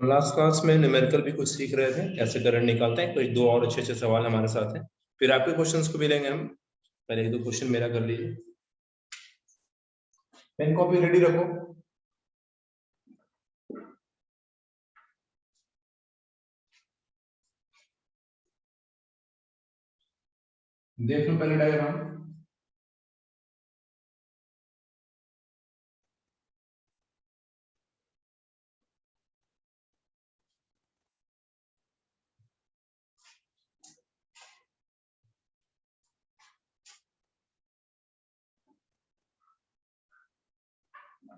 Last class में numerical भी कुछ सीख रहे थे, कैसे करंट निकालते हैं। कोई दो और अच्छे अच्छे सवाल हमारे साथ हैं, फिर आपके क्वेश्चंस को भी लेंगे हम। पहले एक दो क्वेश्चन मेरा कर लीजिए। पेन कॉपी रेडी रखो। देख लो पहले डायग्राम।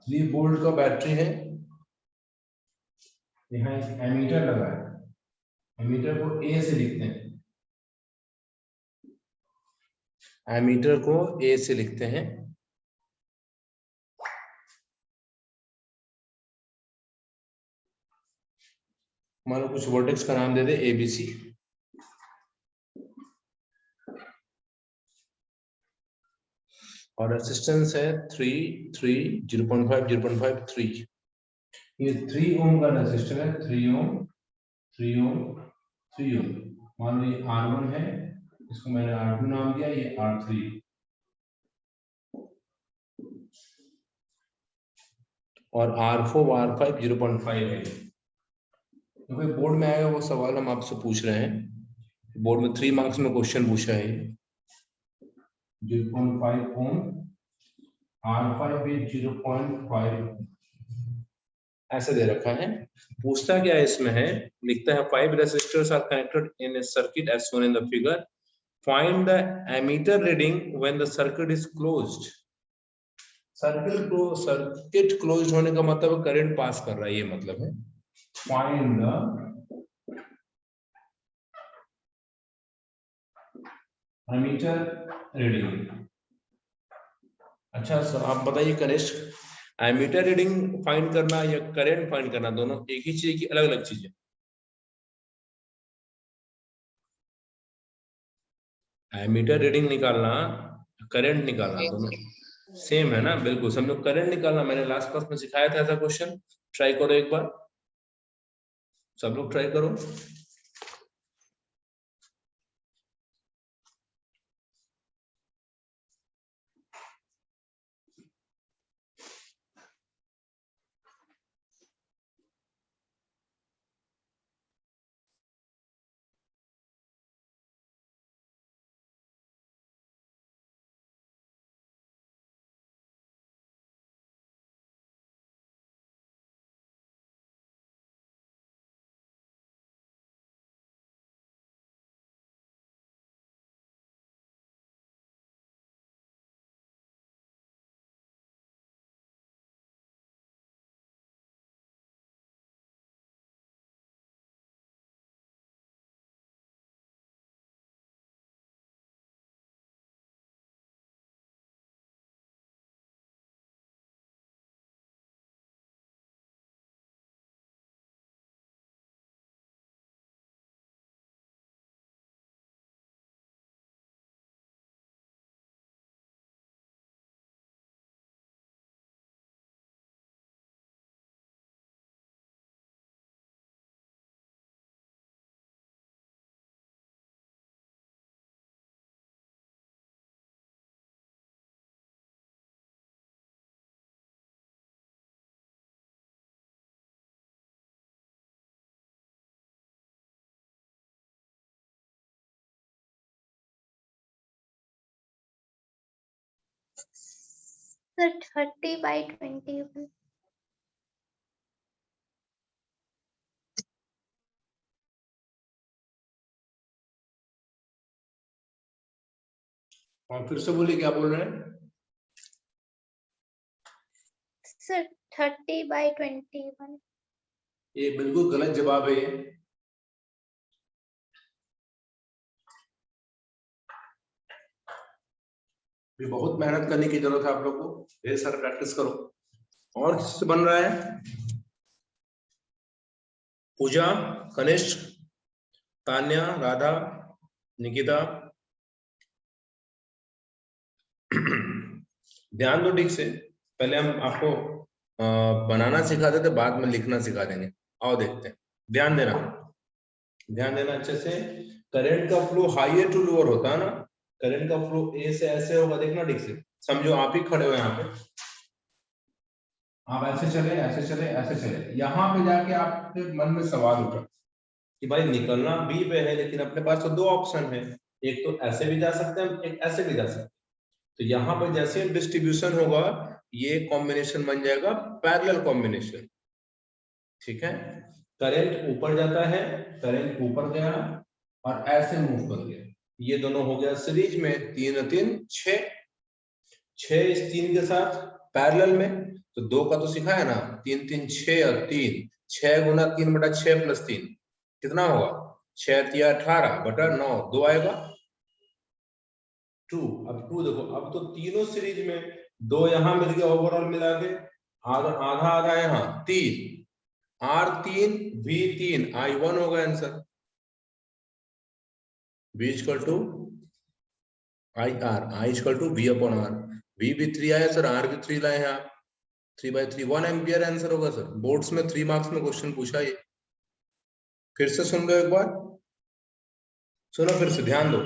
ये वोल्ट का बैटरी है, यहाँ एक एमीटर लगा है। एमीटर को ए से लिखते हैं, एमीटर को ए से लिखते हैं। मान लो कुछ वर्टेक्स का नाम दे दे एबीसी। और रेजिस्टेंस है 3 3 0.5 0.5 3। ये 3 ओम का रेजिस्टर है, 3 ओम 3 ओम 3 ओम। मान लो ये R1 है, इसको मैंने R2 नाम दिया, ये R3। और R4 R5 0.5 है। तो भाई बोर्ड में आएगा वो सवाल हम आपसे पूछ रहे हैं। बोर्ड में 3 मार्क्स में क्वेश्चन पूछा है। 0.5 ओम, R5 भी 0.5 ऐसे दे रखा है। पूछता क्या है इसमें है, लिखता है 5 resistors are connected in a circuit as shown in the figure, find the ammeter reading when the circuit is closed. Circuit closed होने का मतलब करंट पास कर रहा है, ये मतलब है। Find the ammeter reading. अच्छा सर आप बताइए कनिष्क, एमीटर रीडिंग फाइंड करना या करंट फाइंड करना दोनों एक ही चीज की अलग अलग चीजें? एमीटर रीडिंग निकालना, करंट निकालना दोनों सेम है ना? बिल्कुल। सब लोग करंट निकालना मैंने लास्ट क्लास में सिखाया था, ऐसा क्वेश्चन ट्राई करो एक बार, सब लोग ट्राई करो। Sir, 30/21. और फिर से बोलिए क्या बोल रहे हैं? Sir, 30/21. ये बिल्कुल गलत जवाब है। ये बहुत मेहनत करने की जरूरत है आप लोग को, ढेर सारा प्रैक्टिस करो। और किससे बन रहा है? पूजा, कनिष्क, तान्या, राधा, निकिता। ध्यान दो ठीक से। पहले हम आपको बनाना सिखाते थे, बाद में लिखना सिखा देंगे। आओ देखते हैं, ध्यान देना अच्छे से। करंट का फ्लो हाईयर टू लोअर होता है ना, करंट का फ्लो ए से ऐसे होगा, देखना ठीक से, समझो आप ही खड़े हो यहाँ पे, आप ऐसे चले ऐसे चले ऐसे चले, यहाँ पे जाके आपके मन में सवाल उठा कि भाई निकलना बी पे है, लेकिन अपने पास तो दो ऑप्शन है, एक तो ऐसे भी जा सकते हैं, एक ऐसे भी जा सकते हैं। तो यहाँ पर जैसे डिस्ट्रीब्यूशन होगा, ये कॉम्बिनेशन बन जाएगा पैरेलल कॉम्बिनेशन, ठीक है। करंट ऊपर जाता है, करंट ऊपर गया और ऐसे मूव कर गया, ये दोनों हो गया सीरीज में, 3 और 3 6, 6 इस 3 के साथ पैरेलल में, तो 2 का तो सिखाया ना, 3 3 6 और 3, 6 गुना 3 बटा 6 प्लस 3 कितना होगा, 6 3 18 बटा 9, 2 आएगा 2। अब 2 देखो, अब तो तीनों सीरीज में, 2 यहाँ मिल गया ओवरऑल मिला के, आधा आधा आधा यहाँ 3, R3 V3 I1 होगा answer, V equal to IR, I equal to V upon R, V भी 3 आया सर, R भी 3 लाए हैं आप, 3/3 1 एम्पियर आंसर होगा सर। बोर्ड्स में 3 मार्क्स में क्वेश्चन पूछा ये, फिर से सुन लो एक बार, सुनो फिर से, ध्यान दो,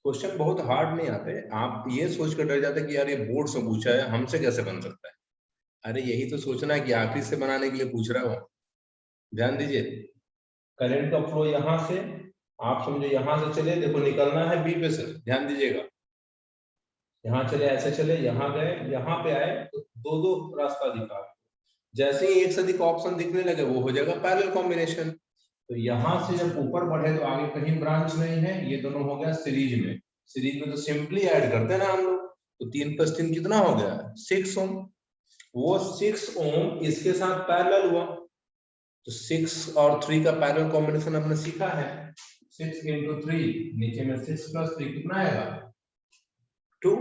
क्वेश्चन बहुत हार्ड नहीं आते, आप ये सोच कर डर जाते कि यार ये बोर्ड से पूछा है, हमसे कैसे बन सकता है। अरे यही तो सोचना है कि आप ही से बनाने के लिए पूछ रहा हूँ। ध्यान दीजिए, करंट का फ्लो यहाँ से, आप समझो यहाँ से चले, देखो निकलना है बी पे से, ध्यान दीजिएगा, यहाँ चले ऐसे चले, यहाँ गए, यहाँ पे आए, तो दो दो रास्ता दिखा, जैसे ही एक से अधिक ऑप्शन दिखने लगे वो हो जाएगा पैरेलल कॉम्बिनेशन। तो यहाँ से जब ऊपर बढ़े तो आगे कहीं ब्रांच नहीं है, ये दोनों हो गया सीरीज में, सीरीज में तो सिंपली ऐड करते हैं ना हम लोग, तो 3 + 3 कितना हो गया, 6 ओम, वो 6 ओम इसके साथ पैरेलल हुआ, तो 6 और 3 का पैरेलल कॉम्बिनेशन हमने सीखा है, 6 × 3, नीचे में 6 + 3 कितना आएगा 2,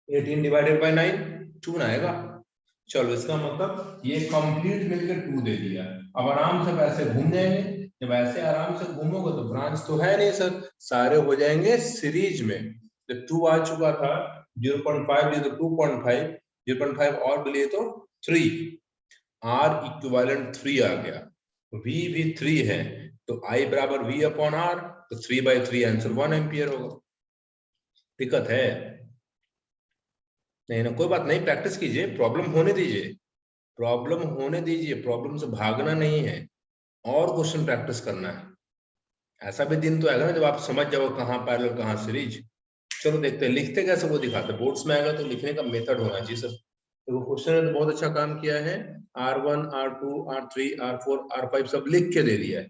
18 डिवाइडेड बाय 9 2 ना आएगा। चलो इसका मतलब ये कंप्लीट मिलकर 2 दे दिया। अब आराम से वैसे घूम जाएंगे, जब ऐसे आराम से घूमोगे तो ब्रांच तो है नहीं सर, सारे हो जाएंगे सीरीज में। तो 2 आ चुका था, 0.5 दिए तो 2.5, 0.5 और लिए तो 3, R इक्विवेलेंट 3 आ गया, V भी 3 है, तो I बराबर V अपॉन R, तो 3/3 आंसर 1 एम्पियर होगा। दिक्कत है नहीं ना, कोई बात नहीं, प्रैक्टिस कीजिए, प्रॉब्लम होने दीजिए, प्रॉब्लम होने दीजिए, प्रॉब्लम से भागना नहीं है, और क्वेश्चन प्रैक्टिस करना है। ऐसा भी दिन तो आएगा ना जब आप समझ जाओ कहाँ पैरेलल कहाँ सीरीज। चलो देखते हैं लिखते कैसे वो दिखाते हैं, बोर्ड्स में आएगा तो लिखने का मेथड होना चाहिए सर। तो क्वेश्चन ने तो बहुत अच्छा काम किया है, R1 R2 R3 R4 R5 सब लिख के दे दिया है।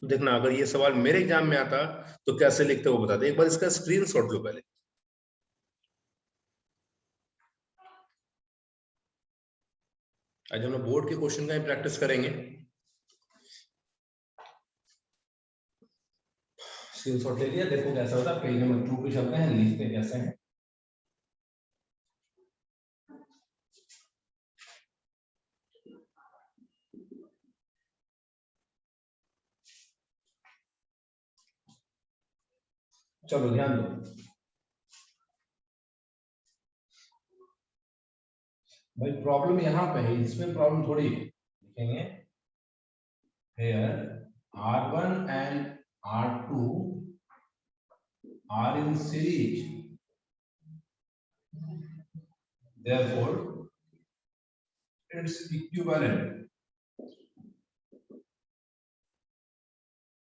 देखना अगर ये सवाल मेरे एग्जाम में आता तो कैसे लिखते वो बताते, एक बार इसका स्क्रीनशॉट लो पहले। आज हम लोग बोर्ड के क्वेश्चन का ही प्रैक्टिस करेंगे। स्क्रीनशॉट ले लिया, देखो कैसा होता है, पेज नंबर 2 पे चलते हैं, लिखते कैसे हैं। चलो ध्यान दो भाई, प्रॉब्लम यहाँ पे है, इसमें प्रॉब्लम थोड़ी है, लिखेंगे here R1 and R2 are in series, therefore its equivalent,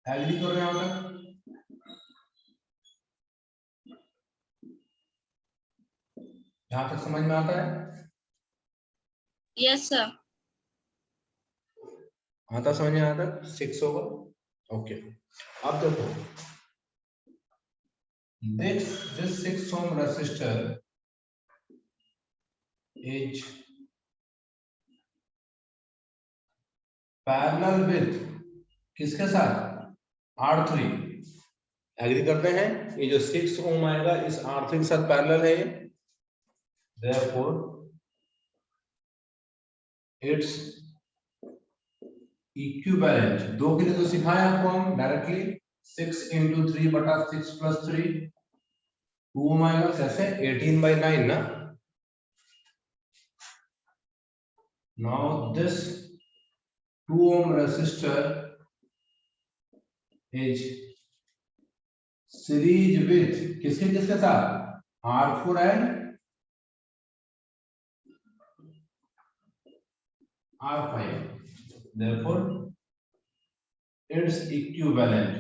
agree करो यहाँ तक, यहाँ तक समझ में आता है? Yes sir. आता समझ में आता, 6 होगा, ओके। अब देखो, this 6 ohm resistor is parallel with किसके साथ, R3, एग्री करते हैं, ये जो 6 ओम आएगा इस R3 के साथ पैरेलल है, therefore its इक्विवेलेंट, 2 के लिए तो सिखाया आपको हम डायरेक्टली, 6 × 3 बटा 6 + 3 2 ओम आएगा, कैसे 18/9 ना, Now this 2 ohm resistor is series with किसके किसके साथ R4 and R5. Therefore its equivalent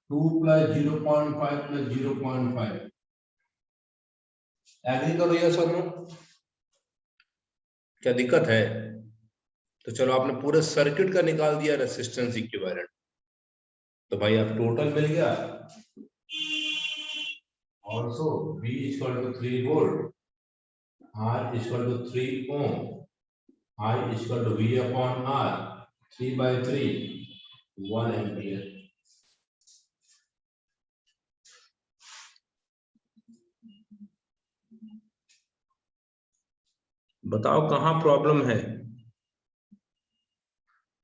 2 plus 0.5 plus 0.5. Agree करो यस और नो? क्या दिक्कत है? तो चलो आपने पूरे सर्किट का निकाल दिया रेसिस्टेंस इक्विवेलेंट, तो भाई आप टोटल मिल गया। Also V is equal to 3 volt, R is equal to 3 ohm, I is equal to V upon R, 3 by 3, 1 ampere. बताओ कहाँ प्रॉब्लम है?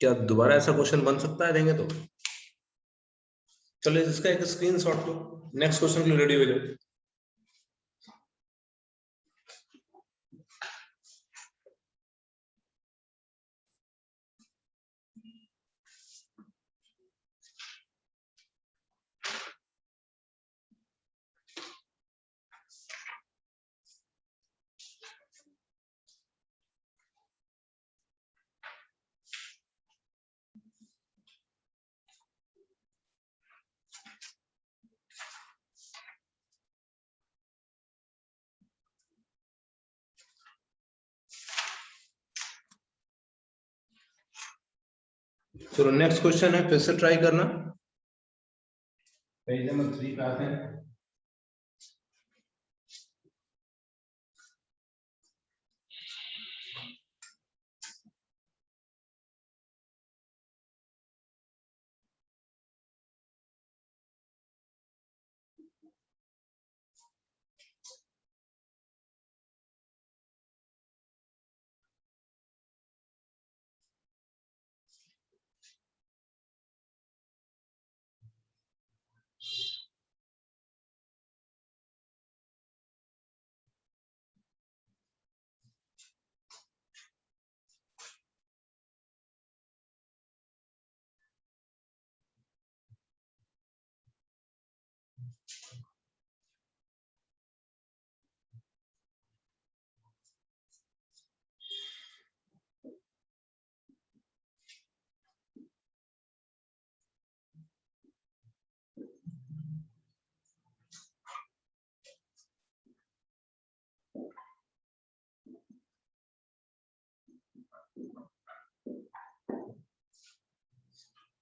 क्या दोबारा ऐसा क्वेश्चन बन सकता है देंगे तो? चलिए इसका एक स्क्रीनशॉट लो, नेक्स्ट क्वेश्चन के लिए रेडी हो जाओ। चलो नेक्स्ट क्वेश्चन है, फिर से ट्राई करना। पेज नंबर 3 पे आते हैं।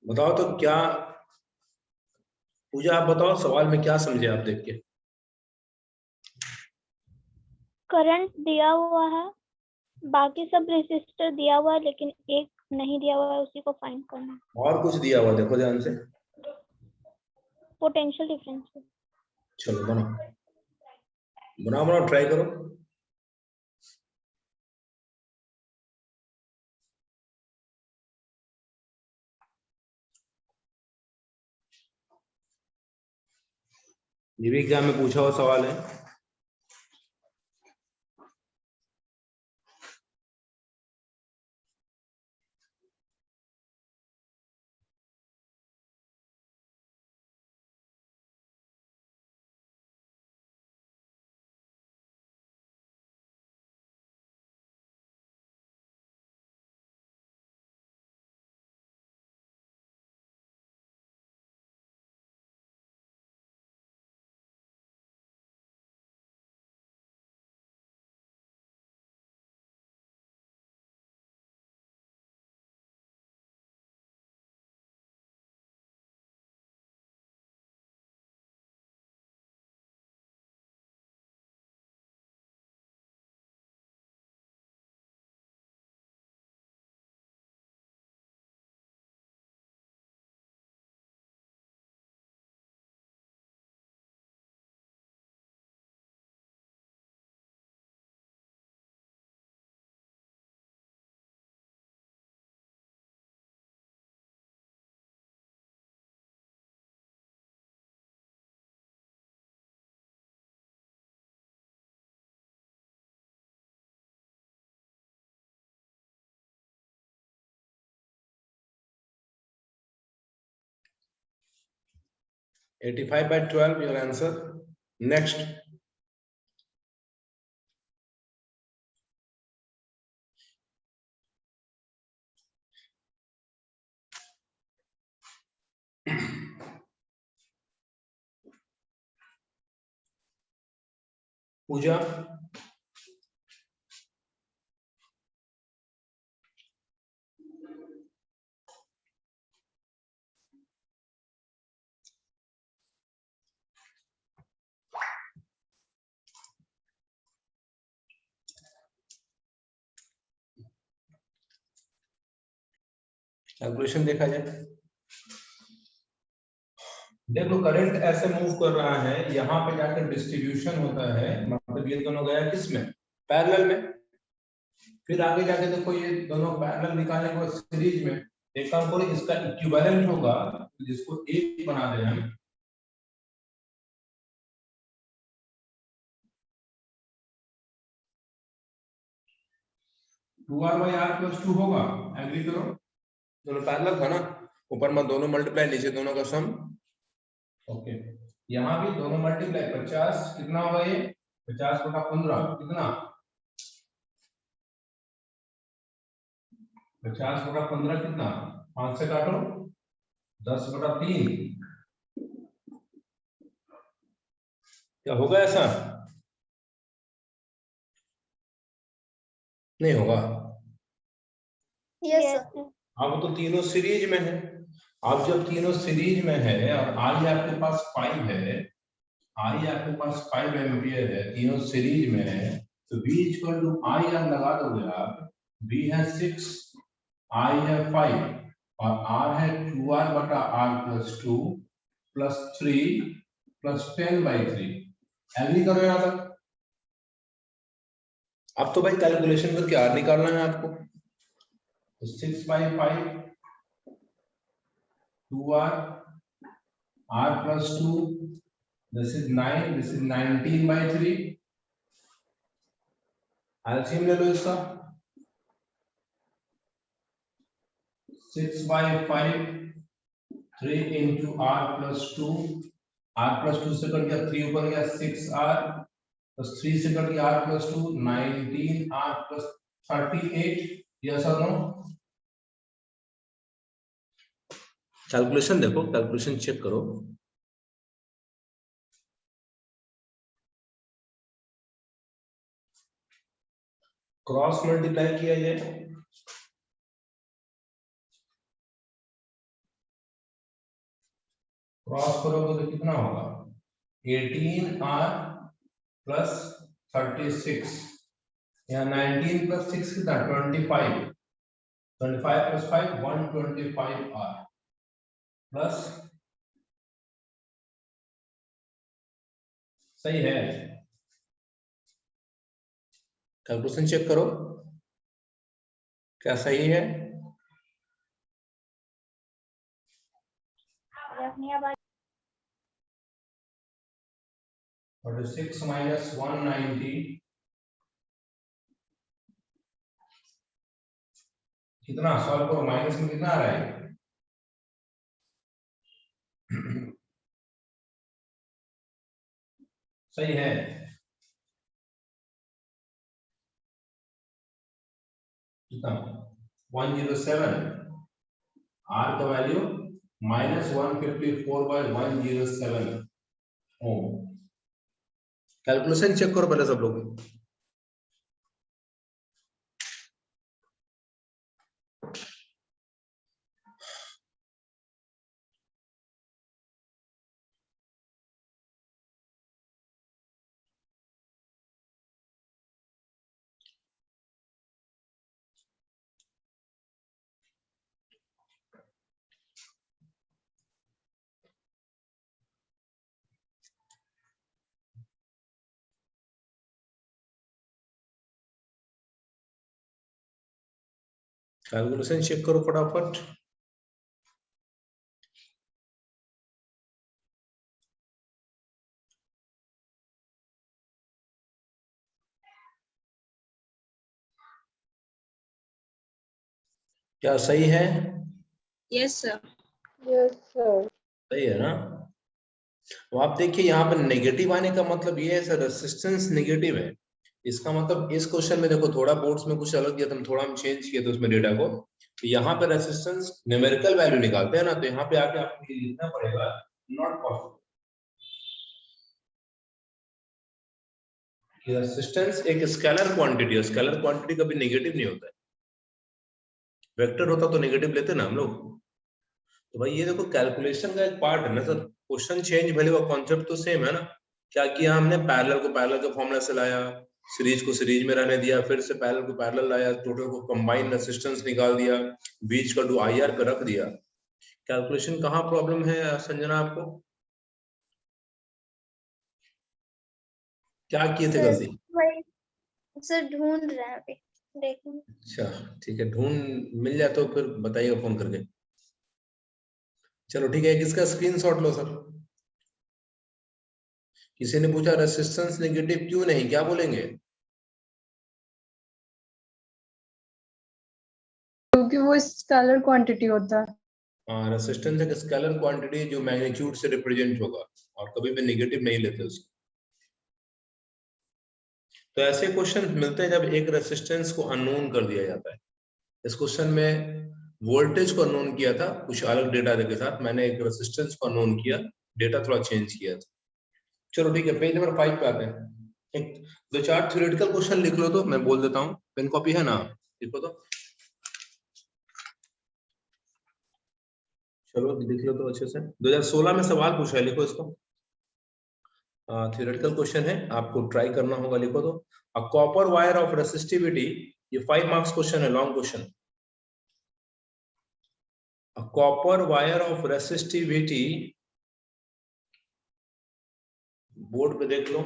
बताओ तो क्या, पूजा आप बताओ सवाल में क्या समझे आप देख के? करंट दिया हुआ है, बाकी सब रेसिस्टर दिया हुआ है, लेकिन एक नहीं दिया हुआ है, उसी को फाइंड करना है। और कुछ दिया हुआ देखो ध्यान से। Potential difference. चलो बनाओ बनाओ बनाओ, ट्राई करो। ये भी एग्जाम में पूछा हुआ सवाल है। 85/12 your answer. Next. Pooja, calculation देखा जाए। देखो करंट ऐसे मूव कर रहा है, यहाँ पे जाकर डिस्ट्रीब्यूशन होता है, मतलब ये दोनों गया किसमें, पैरेलल में। फिर आगे जाके देखो ये दोनों पैरेलल निकालने के बाद सीरीज में, एक काम करो इसका इक्विवेलेंट होगा जिसको एक बना दें हम, two R by R plus two होगा। एग्री करो, दोनों पैरेलल था ना, ऊपर में दोनों मल्टीप्लाई, नीचे दोनों का सम। ओके, यहाँ भी दोनों मल्टीप्लाई, 50 कितना होगा ये, 50/15 कितना, 50/15 कितना, 5 से काटो, 10/3। क्या होगा ऐसा, नहीं होगा। यस अब तो तीनों सीरीज में है, अब जब तीनों सीरीज में है और आई आपके पास 5 है, आई आपके पास 5 एम्पियर है, तीनों सीरीज में है, तो V equal to I R लगा दोगे आप, V है 6, I है 5 और R है 2R/R+2 प्लस 3 प्लस 10/3। एग्री करो यहाँ तक। अब तो भाई कैलकुलेशन करके R निकालना है आपको, तो 6/5 2R R+2, this is 9, this is 19/3। LCM ले लो इसका, 6/5 3 into R+2, R+2 से कट गया 3 ऊपर गया 6R प्लस 3 से कट गया R+2, 19R प्लस 38। यस और नो, कैलकुलेशन देखो, कैलकुलेशन चेक करो। क्रॉस मल्टीप्लाई किया जाए, क्रॉस करोगे तो कितना होगा, 18R प्लस 36, यहाँ 19 प्लस 6 कितना 25, 25 प्लस 5 125R प्लस, सही है, कैलकुलेशन चेक करो क्या सही है। और 6 minus 190 कितना, सॉल्व करो, माइनस में कितना आ रहा है, सही है, कितना 107, R का वैल्यू -154/107 ओम। कैलकुलेशन चेक करो पहले सब लोग। कैलकुलेशन चेक करो फटाफट। क्या सही है, यस सर। यस सर, सही है ना। तो आप देखिए यहाँ पर नेगेटिव आने का मतलब ये है सर, रेसिस्टेंस नेगेटिव है, इसका मतलब इस क्वेश्चन में देखो थोड़ा बोर्ड्स में कुछ अलग दिया था, थोड़ा हम चेंज किए थे उसमें डेटा को, तो यहाँ पे रेसिस्टेंस न्यूमेरिकल वैल्यू निकालते हैं ना, तो यहाँ पे आके आपको ये लिखना पड़ेगा नॉट पॉसिबल। रेसिस्टेंस एक स्केलर क्वांटिटी है, स्केलर क्वांटिटी कभी नेगेटिव नहीं होता है, वेक्टर होता तो नेगेटिव लेते ना हम लोग। तो भाई ये देखो कैलकुलेशन का एक पार्ट है ना सर, क्वेश्चन चेंज भले वो कॉन्सेप्ट तो सेम है ना। क्या किया हमने, पैरेलल को पैरेलल के फॉर्मूला से लाया, सीरीज को सीरीज में रहने दिया, फिर से पैरेलल को पैरेलल लाया, टोटल को कंबाइन रेसिस्टेंस निकाल दिया, बीच का टू IR पे रख दिया। कैलकुलेशन कहाँ प्रॉब्लम है संजना आपको, क्या किए थे गलती? वही सर ढूंढ रहे हैं अभी, देखेंगे। अच्छा ठीक है, ढूंढ मिल जाए तो फिर बताइएगा फोन करके। चलो ठीक है, किसका स्क्रीनशॉट लो सर। किसी ने पूछा रेसिस्टेंस नेगेटिव क्यों नहीं, क्या बोलेंगे? क्योंकि वो स्केलर क्वांटिटी होता है। हाँ, रेसिस्टेंस एक स्केलर क्वांटिटी जो मैग्नीट्यूड से रिप्रेजेंट होगा, और कभी भी नेगेटिव नहीं लेते उसको। तो ऐसे क्वेश्चन मिलते हैं जब एक रेसिस्टेंस को अननोन कर दिया जाता है। इस क्वेश्चन में वोल्टेज को अननोन किया था कुछ अलग डेटा के साथ, मैंने एक रेसिस्टेंस को अननोन किया, डेटा थोड़ा चेंज किया था। चलो ठीक है, पेज नंबर 5 पे आते हैं। एक दो चार थ्योरेटिकल क्वेश्चन लिख लो, तो मैं बोल देता हूँ, पेन कॉपी है ना, लिखो तो। चलो लिख लो तो अच्छे से, 2016 में सवाल पूछा है, लिखो इसको। थ्योरेटिकल क्वेश्चन है, आपको ट्राई करना होगा, लिखो तो। A copper wire of resistivity, ये 5 मार्क्स क्वेश्चन है, long question. A copper wire of resistivity, board पे देख लो,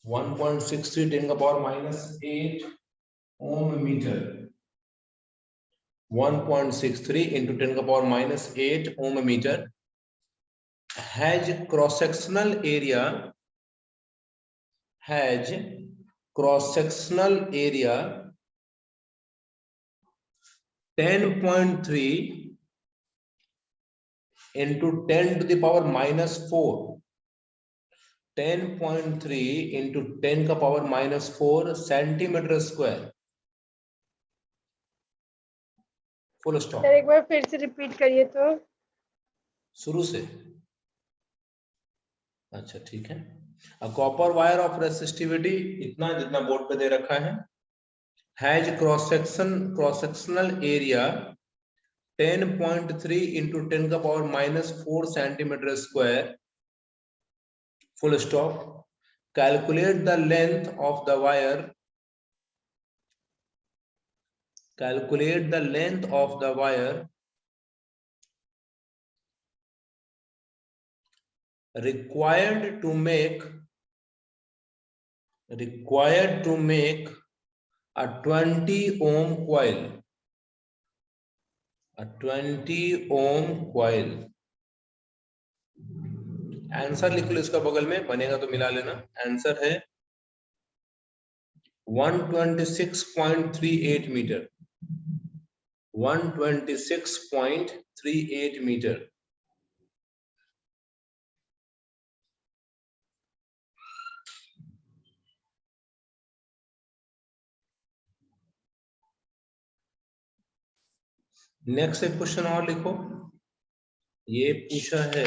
1.63 10 का पावर -8 ओम मीटर, 1.63 into 10 का power -8 ohm meter, has cross sectional area, has cross sectional area 10.3 into 10 to the power -4, 10.3 into 10 का power -4 centimetre square, full stop. Sir एक बार फिर से repeat करिए तो। शुरू से, अच्छा ठीक है। A copper wire of resistivity, इतना जितना बोर्ड पे दे रखा है, has cross sectional area 10.3 into 10 का power -4 centimetre square, full stop. Calculate the length of the wire, calculate the length of the wire required to make a 20 ohm coil, a 20 ohm coil। Answer लिख लो इसका बगल में, बनेगा तो मिला लेना। Answer है 126.38 मीटर, 126.38 मीटर। नेक्स्ट एक क्वेश्चन और लिखो, ये पूछा है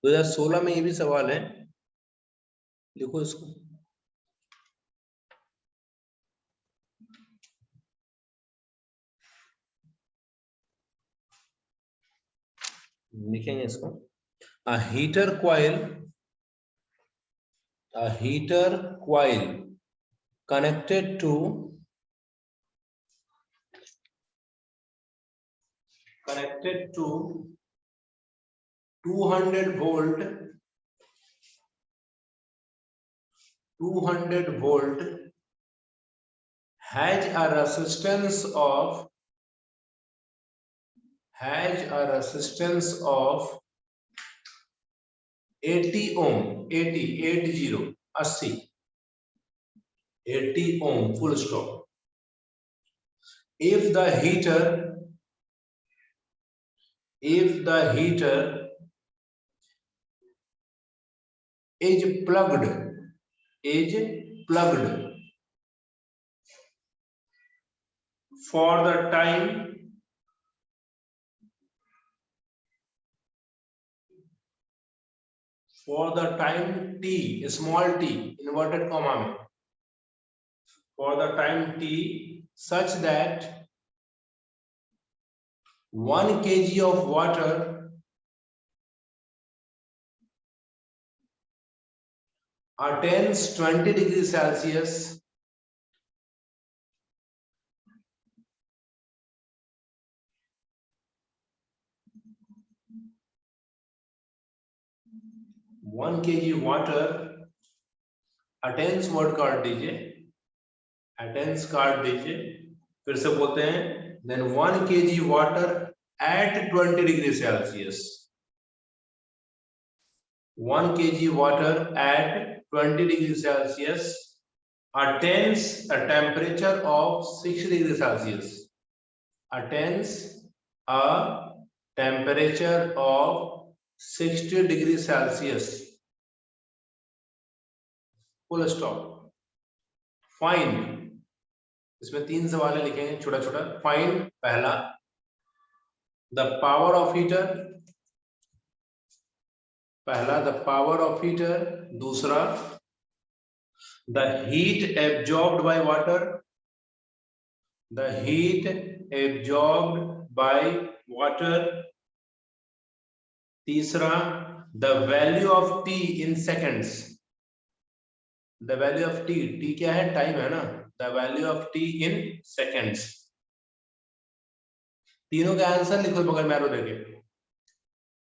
2016 में, ये भी सवाल है, लिखो इसको। लिखेंगे इसको। A heater coil connected to 200 volt has a resistance of 80 ohm, 80 ohm, full stop। If the heater if the heater is plugged for the time t, small t, inverted comma में, for the time t such that 1 kg of water attains 20 degrees Celsius one kg water attains word काट दीजिए, attains काट दीजिए, फिर से बोलते हैं then 1 kg water at 20 degrees Celsius, 1 kg water at 20 degrees Celsius attains a temperature of 60 degrees Celsius, attains a temperature of 60 degrees Celsius, full stop. Find, इसमें 3 सवाल लिखेंगे छोटा छोटा. Find पहला the power of heater, पहला the power of heater, दूसरा the heat absorbed by water, the heat absorbed by water, तीसरा the value of t in seconds, the value of t क्या है, टाइम है ना, the value of t in seconds. तीनों का answer लिखो बगल में एरो देके.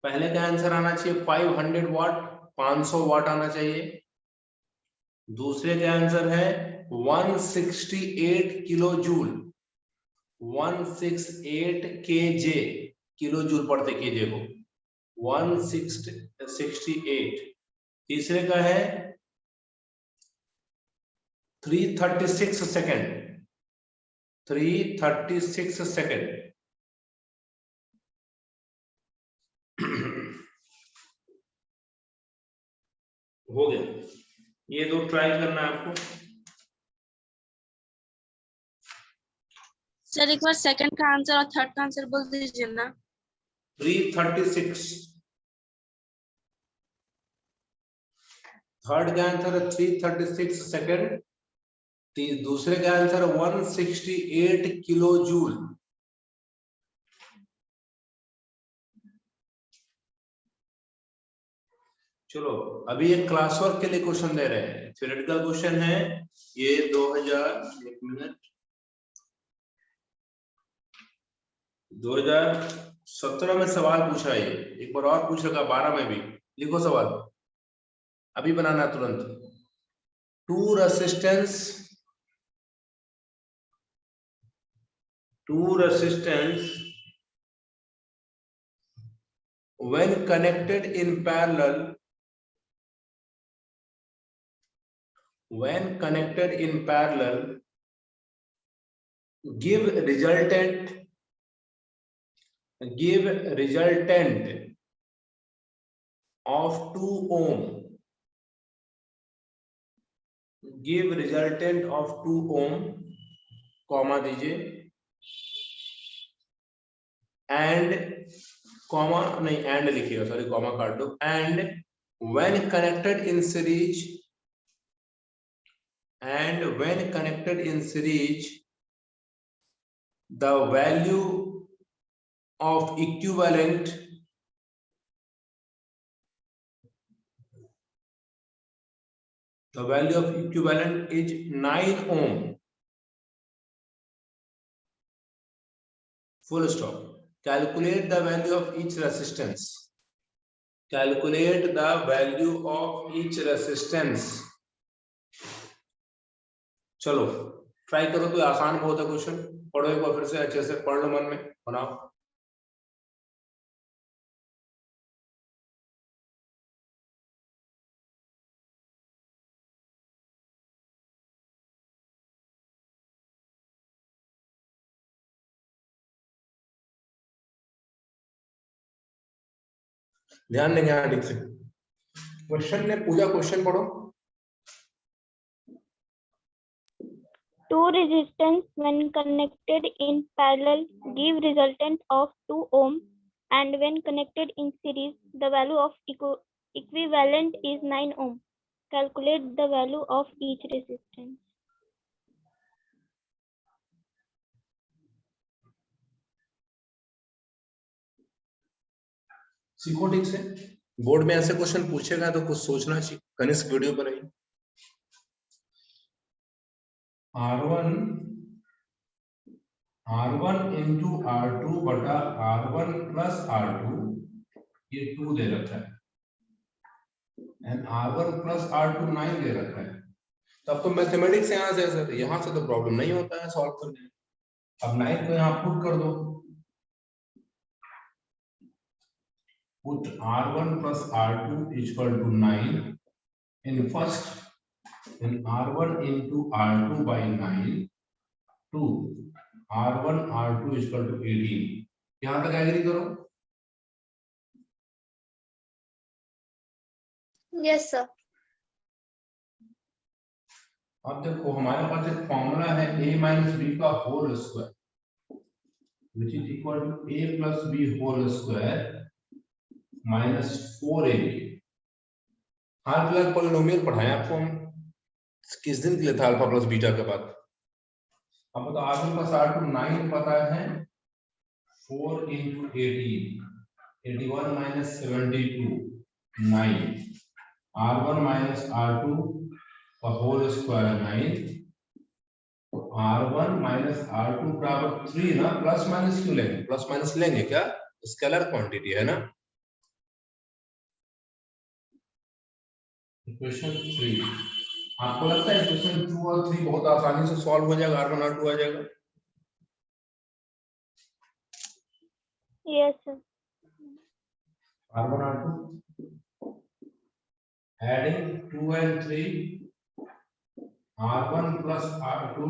पहले का आंसर आना चाहिए 500 वाट, 500 वाट आना चाहिए. दूसरे का आंसर है 168 kilo joule, 168 kJ, kilo joule पढ़ते kJ को, 168. तीसरे का है 336 सेकेंड, 336 सेकेंड. हो गया. ये दो ट्राई करना है आपको. सर एक बार सेकंड का आंसर और थर्ड का आंसर बोल दीजिए ना. 336, थर्ड का आंसर है 336 सेकेंड, दूसरे का आंसर 168 किलो जूल. चलो अभी एक क्लास वर्क के लिए क्वेश्चन दे रहे हैं, थ्योरेटिकल क्वेश्चन है ये. 2017 में सवाल पूछा है, एक बार और पूछ रखा 12 में भी. लिखो सवाल, अभी बनाना तुरंत. Two resistance when connected in parallel, give resultant of 2 ohm, give resultant of 2 ohm, comma दीजिए, and कॉमा नहीं एंड लिखिएगा, सॉरी कॉमा काट दो. and when connected in series, the value of equivalent is 9 ohm, full stop. Calculate the value of each resistance. चलो try करो, तो आसान बहुत है क्वेश्चन. पढ़ो एक बार फिर से, अच्छे से पढ़ लो, मन में बनाओ. ध्यान देंगे यहाँ ठीक से क्वेश्चन ने पूजा क्वेश्चन पढ़ो। Two resistance when connected in parallel give resultant of 2 ohm, and when connected in series the value of equivalent is 9 ohm. Calculate the value of each resistance. सीखो ठीक से, बोर्ड में ऐसे क्वेश्चन पूछेगा तो कुछ सोचना चाहिए। कनिष्क वीडियो पर आई R1 इंटू R2 बटा R1 प्लस R2, ये 2 दे रखा है, एंड R1 प्लस R2 9 दे रखा है। तब तो मैथमेटिक्स यहाँ से ऐसे थे, यहाँ से तो प्रॉब्लम नहीं होता है सॉल्व करने। अब 9 को यहाँ पुट कर दो, put R1 plus R2 equal to 9 in first, in R1 into R2 by 9 to R1 R2 equal to 18। यहाँ तक एग्री करो। Yes sir. अब देखो हमारे पास एक फॉर्मूला है a minus b का whole square which is equal to a plus b whole square minus 4ab। हाल फिलहाल पॉलिनोमियल पढ़ाया आपको हम, किस दिन के लिए था अल्फा प्लस बीटा के बाद। अब तो R1 प्लस R2 9 पता है, 4 into 18 81 minus 72 9, R1 minus R2 का whole square 9, R1 minus R2 बराबर 3 ना, प्लस माइनस क्यों लेंगे, प्लस माइनस लेंगे क्या, स्केलर क्वांटिटी है ना। इक्वेशन 3 आपको लगता है इक्वेशन 2 और 3 बहुत आसानी से सॉल्व हो जाएगा, R1 R2 आ जाएगा। Yes, sir. R1 R2 adding 2 and 3, R1 plus R2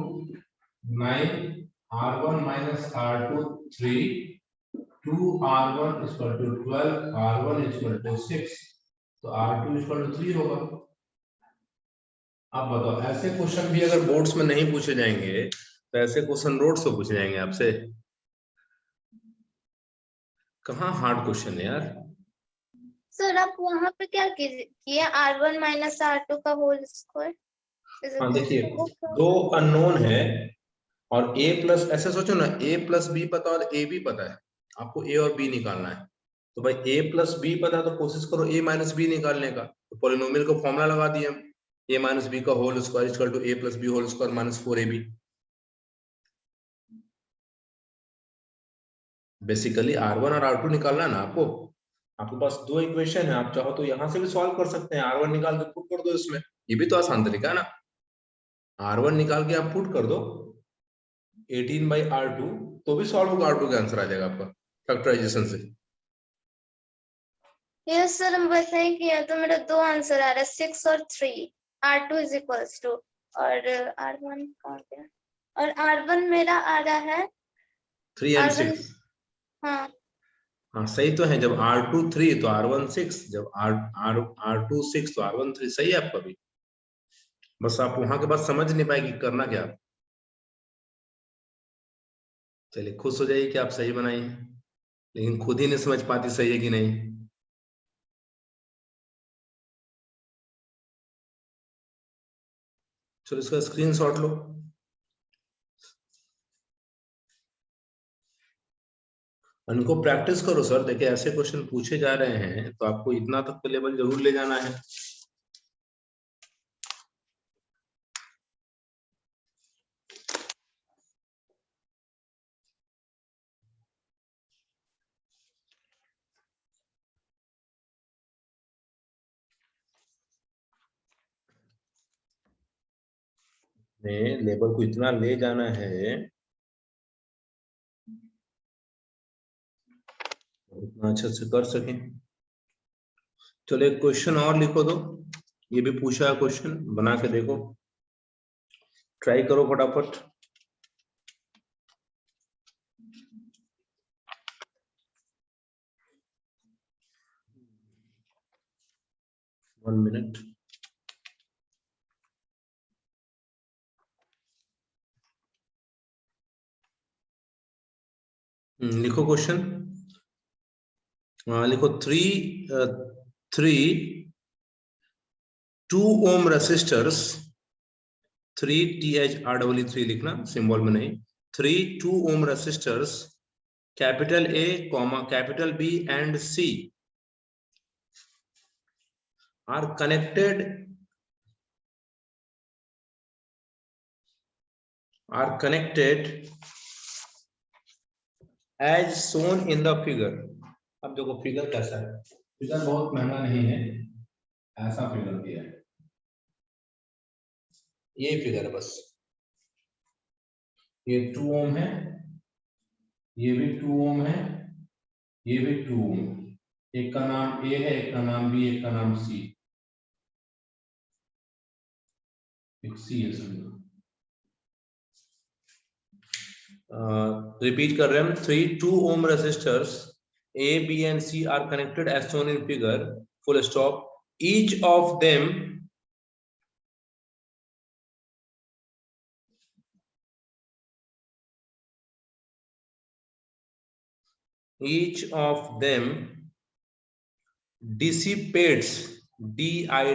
9, R1 minus R2 3, 2 R1 is equal to 12, R1 is equal to 6, तो R2 is equal to 3 होगा। अब बताओ ऐसे क्वेश्चन भी अगर बोर्ड्स में नहीं पूछे जाएंगे तो ऐसे क्वेश्चन रोड्स पे पूछे जाएंगे आपसे। कहाँ हार्ड क्वेश्चन है यार। सर आप वहाँ पे क्या किए, R1 माइनस R2 का होल स्क्वायर। हाँ देखिए, दो अननोन है और a प्लस, ऐसे सोचो ना, a प्लस बी पता और a भी पता है, आपको a और b निकालना है। तो भाई a प्लस बी पता तो कोशिश करो a माइनस बी निकालने का। तो पॉलिनोमियल का फॉर्मूला लगा दिए हम, a माइनस बी का whole square equal to a plus B whole square minus 4ab। Basically R1 और R2 निकालना है ना आपको। आपके पास दो इक्वेशन है, आप चाहो तो यहाँ से भी सॉल्व कर सकते हैं, R1 निकाल के पुट कर दो इसमें, ये भी तो आसान तरीका है ना। R1 निकाल के आप पुट कर दो 18 by R2, तो भी सॉल्व होगा, R2 का आंसर आ जाएगा आपका फैक्टराइजेशन से। यस सर, हम वैसे ही किया तो मेरा दो आंसर आ रहा है 6 और 3। R2 इज इक्वल्स टू, और R1 कहाँ गया, और R1 मेरा आ रहा है 3 and 6। हाँ हाँ सही तो है, जब R2 3 तो R1 6, जब R2 6 तो R1 3, सही है आपका भी। बस आप वहां के बाद समझ नहीं पाएगी करना क्या। चलिए खुश हो जाइए कि आप सही बनाई हैं, लेकिन खुद ही नहीं समझ पाती सही है कि नहीं। चलो इसका स्क्रीनशॉट लो। उनको प्रैक्टिस करो सर, देखिए ऐसे क्वेश्चन पूछे जा रहे हैं तो आपको इतना तक का लेवल जरूर ले जाना है। लेवल को इतना ले जाना है उतना अच्छे से कर सकें। चलो एक क्वेश्चन और लिखो दो, ये भी पूछा है क्वेश्चन, बना के देखो, ट्राई करो फटाफट। 1 minute. लिखो क्वेश्चन, लिखो 2 ohm resistors, 3 THREE लिखना, सिंबल में नहीं, 3 2 ohm resistors capital A, capital B and C are connected as shown in the figure. अब देखो फिगर कैसा है, फिगर बहुत महंगा नहीं है, ऐसा फिगर दिया है, ये फिगर है बस, ये 2 ओम है, ये भी 2 ओम है, ये भी 2 ओम, एक का नाम ए है, एक का नाम बी, एक का नाम सी, एक सी है समझो। रिपीट कर रहे हैं, 3 2 ohm resistors A, B and C are connected as shown in figure, full stop. Each of them dissipates, DISSIPATES,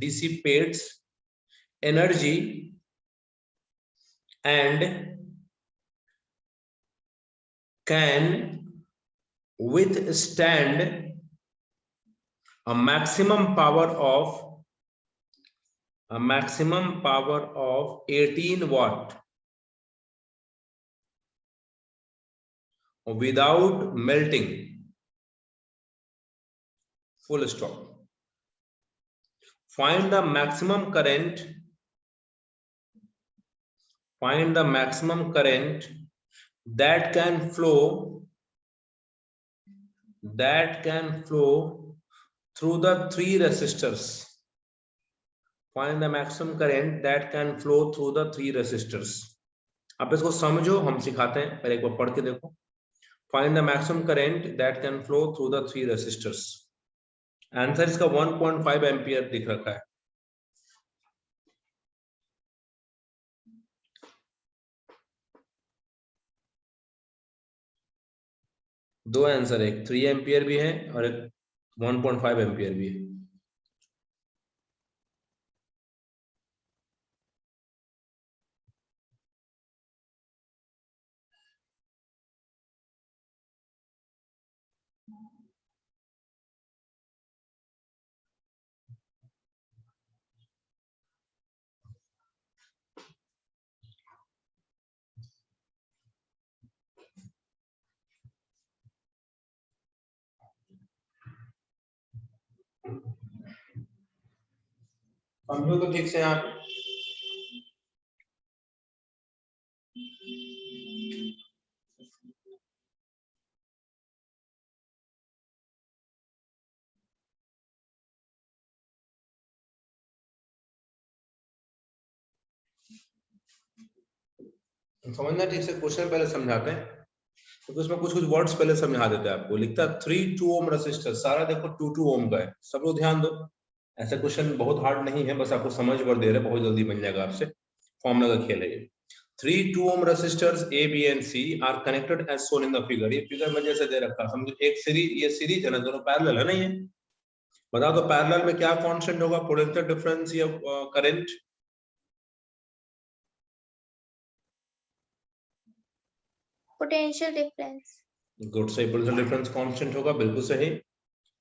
dissipates energy and can withstand a maximum power of 18 watt without melting, full stop. Find the maximum current that can flow through the 3 resistors. Find the maximum current that can flow through the 3 resistors. आप इसको समझो, हम सिखाते हैं, पहले एक बार पढ़ के देखो. Find the maximum current that can flow through the 3 resistors. Answer इसका 1.5 एम्पियर दिख रखा है. दो आंसर, एक 3 एम्पियर भी है और एक 1.5 एम्पियर भी है. समझो तो ठीक से आप. समझना ठीक से, क्वेश्चन पहले समझाते हैं, क्योंकि उसमें कुछ वर्ड्स पहले समझा देते हैं आपको. लिखता है 3 2 ओम रेसिस्टर, सारा देखो 2 2 ओम का है. सब लोग ध्यान दो, ऐसा क्वेश्चन बहुत हार्ड नहीं है, बस आपको समझ भर दे रहे हैं, बहुत जल्दी बन जाएगा आपसे. फॉर्मूला का खेल है ये. 3 2 ohm resistors A, B and C are connected as shown in the figure. ये फिगर में जैसे दे रखा, समझो एक सीरीज, ये सीरीज है ना, दोनों पैरेलल है ना. ये बताओ तो पैरेलल में क्या कांस्टेंट होगा, पोटेंशियल डिफरेंस या करंट? Potential difference. गुड, सही, पोटेंशियल डिफरेंस कांस्टेंट होगा, बिल्कुल सही,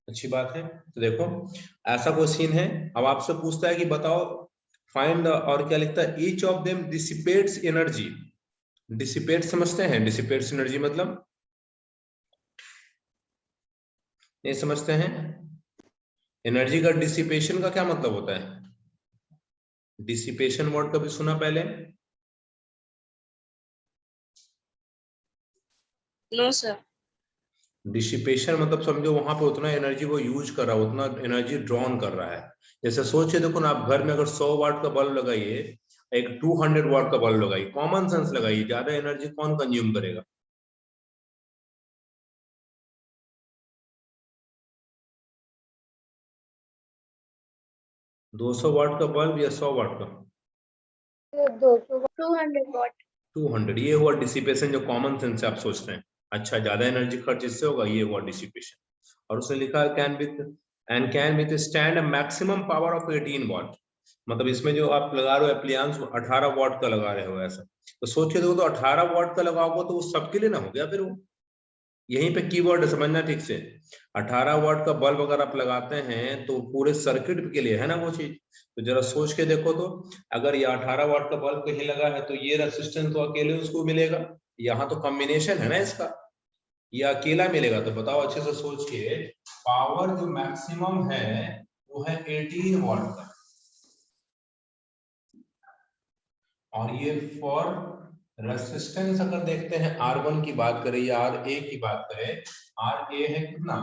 अच्छी बात है. तो देखो ऐसा कोई सीन है, अब आपसे पूछता है कि बताओ फाइंड, और क्या लिखता है, each of them dissipates energy. Dissipate समझते हैं, डिसिपेट्स एनर्जी मतलब नहीं समझते हैं? एनर्जी का डिसिपेशन का क्या मतलब होता है? डिसिपेशन वर्ड कभी सुना पहले? No sir. डिसिपेशन मतलब समझो वहां पे उतना एनर्जी वो यूज कर रहा है, उतना एनर्जी ड्रॉन कर रहा है. जैसे सोचिए, देखो ना, आप घर में अगर 100 वाट का बल्ब लगाइए, एक 200 वाट का बल्ब लगाइए, कॉमन सेंस लगाइए, ज्यादा एनर्जी कौन कंज्यूम करेगा? 200 वाट का बल्ब या 100 वाट का? 200 watt. 200। ये हुआ डिसिपेशन, जो कॉमन सेंस से आप सोच रहे हैं। अच्छा, ज्यादा एनर्जी खर्च इससे होगा, ये हुआ डिसिपेशन। और उसने लिखा है can with stand maximum power of 18 वाट। मतलब इसमें जो आप लगा रहे हो एप्लियंस 18 वाट का लगा रहे हो, ऐसा तो सोच के देखो, तो 18 वाट का लगाओगे तो वो सबके लिए ना हो गया। फिर वो यहीं पे कीवर्ड है, समझना ठीक से। 18 वाट का बल्ब अगर आप लगाते हैं तो पूरे सर्किट के लिए है ना वो चीज। तो जरा सोच के देखो, तो अगर ये 18 वाट का बल्ब कहीं लगा है तो ये रेसिस्टेंस तो अकेले उसको मिलेगा, यहाँ तो कॉम्बिनेशन है ना इसका, ये अकेला मिलेगा। तो बताओ अच्छे से सोच के, पावर जो मैक्सिमम है वो है 18 वाट का, और ये फॉर रेसिस्टेंस अगर देखते हैं R1 की बात करें या RA की बात करें, RA है कितना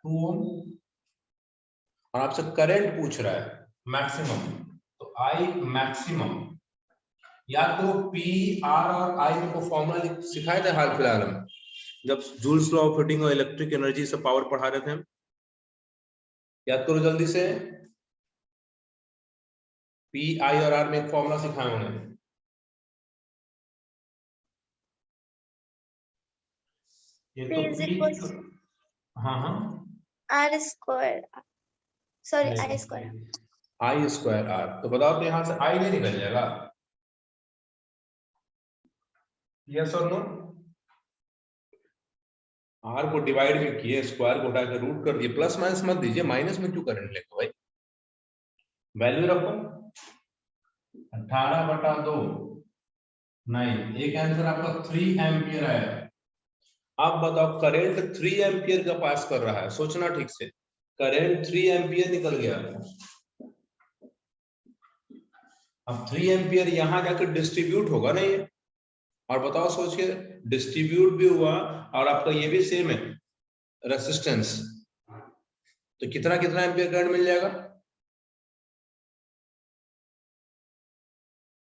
2 ओम, और आपसे करंट पूछ रहा है मैक्सिमम, तो I मैक्सिमम याद करो। P R और I को फॉर्मूला सिखाए थे हाल फिलहाल में, जब जूल्स लॉ ऑफ हीटिंग और इलेक्ट्रिक एनर्जी से पावर पढ़ा रहे थे हम। याद करो जल्दी से, P I और R में एक फॉर्मूला सिखाए होंगे। ये तो P is equals to हाँ हाँ R square. Sorry, I square. I square R। तो बताओ, तो यहाँ से I नहीं निकल जाएगा? यस और नो? R को डिवाइड में किए, स्क्वायर को उठा के रूट कर दिए, प्लस माइनस मत दीजिए, माइनस में क्यों करंट लेते भाई, वैल्यू रखो 18/2। नहीं, एक आंसर आपका 3 एम्पियर आया। अब बताओ, करंट 3 एम्पियर का पास कर रहा है, सोचना ठीक से, करंट 3 एम्पियर निकल गया। अब 3 एम्पियर यहां जाकर डिस्ट्रीब्यूट होगा ना ये, और बताओ सोच के, डिस्ट्रीब्यूट भी हुआ और आपका ये भी सेम है रेसिस्टेंस, तो कितना कितना एम्पियर करंट मिल जाएगा?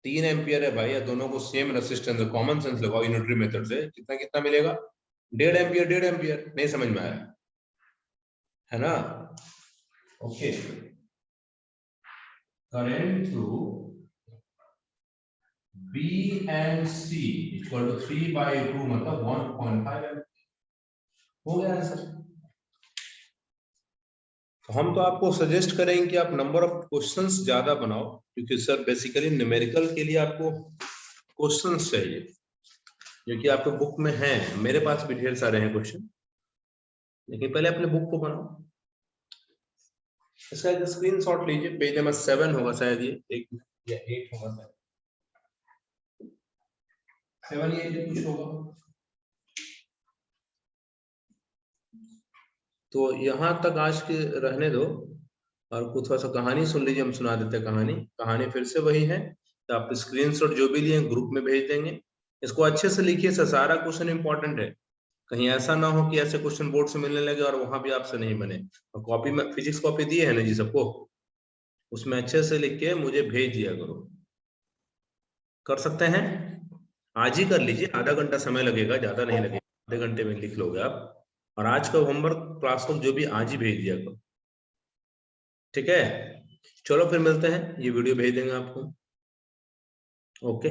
3 एम्पियर है भाई, दोनों को सेम रेसिस्टेंस है, कॉमन सेंस लगाओ यूनिटरी मेथड से, कितना कितना मिलेगा? 1.5 एम्पियर। 1.5 एम्पियर नहीं समझ में आया है ना? Okay, current through B and C equal to 3/2, मतलब 1.5 एम्पियर। हो गया आंसर। तो हम तो आपको सजेस्ट करेंगे कि आप नंबर ऑफ क्वेश्चंस ज्यादा बनाओ, क्योंकि सर बेसिकली न्यूमेरिकल के लिए आपको क्वेश्चंस चाहिए, जो कि आपके बुक में है, मेरे पास भी ढेर सारे हैं क्वेश्चन, लेकिन पहले अपने बुक को बनाओ। इसका एक स्क्रीनशॉट लीजिए, पेज नंबर 7 होगा शायद, ये 1 या 8 होगा शायद, 7 या 8 कुछ होगा। तो यहाँ तक आज के रहने दो, और कुछ थोड़ा सा कहानी सुन लीजिए, हम सुना देते हैं कहानी फिर से वही है। तो आप स्क्रीनशॉट जो भी लिए ग्रुप में भेज देंगे, इसको अच्छे से लिखिए, सारा क्वेश्चन इंपॉर्टेंट है, कहीं ऐसा ना हो कि ऐसे क्वेश्चन बोर्ड से मिलने लगे और वहां भी आपसे नहीं बने। और कॉपी में फिजिक्स कॉपी दिए है ना जी सबको, उसमें अच्छे से लिख के मुझे भेज दिया करो। कर सकते हैं? आज ही कर लीजिए, आधा घंटा समय लगेगा, ज्यादा नहीं लगेगा, आधे घंटे में लिख लोगे आप। और आज का होमवर्क क्लासवर्क जो भी आज ही भेज दिया करो, ठीक है? चलो फिर मिलते हैं, ये वीडियो भेज देंगे आपको। ओके।